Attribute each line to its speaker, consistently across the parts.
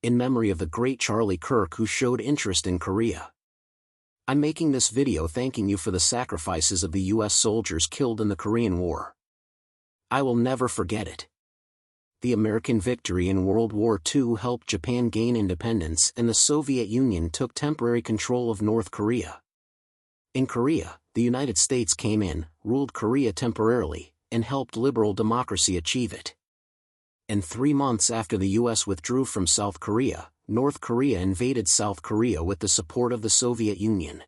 Speaker 1: in memory of the great Charlie Kirk who showed interest in Korea. I'm making this video thanking you for the sacrifices of the U.S. soldiers killed in the Korean War. I will never forget it. The American victory in World War II helped Japan gain independence and the Soviet Union took temporary control of North Korea. In Korea, the United States came in, ruled Korea temporarily, and helped liberal democracy achieve it. And 3 months after the U.S. withdrew from South Korea, North Korea invaded South Korea with the support of the Soviet Union.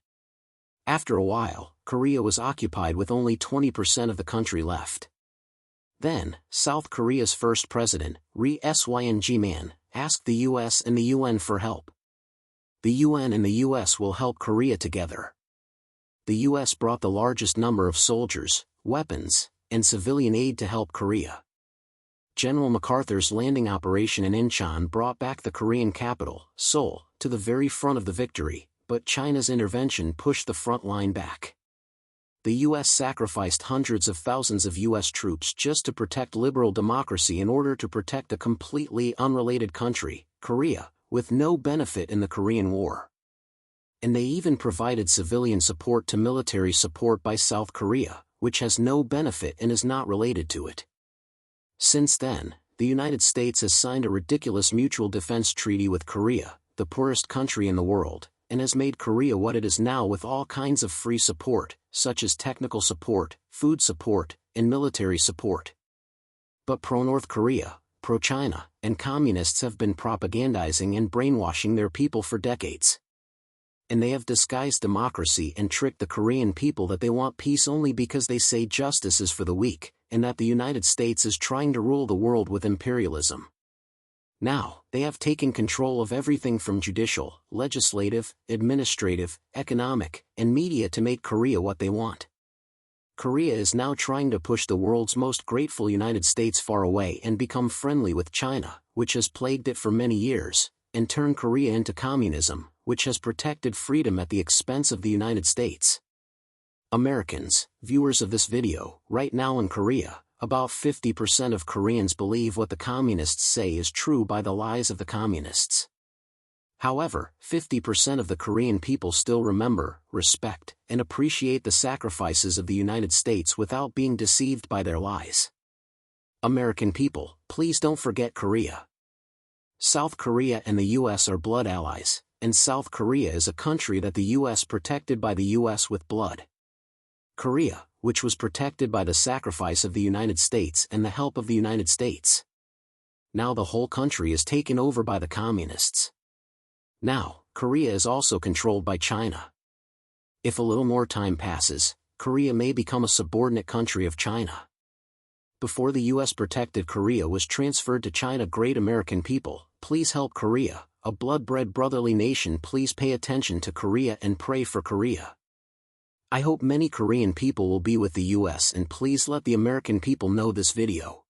Speaker 1: After a while, Korea was occupied with only 20% of the country left. Then, South Korea's first president, Ri Syng-man, asked the U.S. and the UN for help. The UN and the U.S. will help Korea together. The U.S. brought the largest number of soldiers, weapons, and civilian aid to help Korea. General MacArthur's landing operation in Incheon brought back the Korean capital, Seoul, to the very front of the victory, but China's intervention pushed the front line back. The U.S. sacrificed hundreds of thousands of U.S. troops just to protect liberal democracy in order to protect a completely unrelated country, Korea, with no benefit in the Korean War. And they even provided civilian support to military support by South Korea, which has no benefit and is not related to it. Since then, the United States has signed a ridiculous mutual defense treaty with Korea, the poorest country in the world, and has made Korea what it is now with all kinds of free support, such as technical support, food support, and military support. But pro-North Korea, pro-China, and communists have been propagandizing and brainwashing their people for decades. And they have disguised democracy and tricked the Korean people that they want peace only because they say justice is for the weak, and that the United States is trying to rule the world with imperialism. Now, they have taken control of everything from judicial, legislative, administrative, economic, and media to make Korea what they want. Korea is now trying to push the world's most grateful United States far away and become friendly with China, which has plagued it for many years, and turn Korea into communism, which has protected freedom at the expense of the United States. Americans, viewers of this video, right now in Korea, about 50% of Koreans believe what the communists say is true by the lies of the communists. However, 50% of the Korean people still remember, respect, and appreciate the sacrifices of the United States without being deceived by their lies. American people, please don't forget Korea. South Korea and the U.S. are blood allies, and South Korea is a country that the U.S. protected by the U.S. with blood. Korea, which was protected by the sacrifice of the United States and the help of the United States. Now the whole country is taken over by the communists. Now, Korea is also controlled by China. If a little more time passes, Korea may become a subordinate country of China. Before the U.S. protected Korea was transferred to China. Great American people, please help Korea, a blood-bred brotherly nation. Please pay attention to Korea and pray for Korea. I hope many Korean people will be with the U.S. and please let the American people know this video.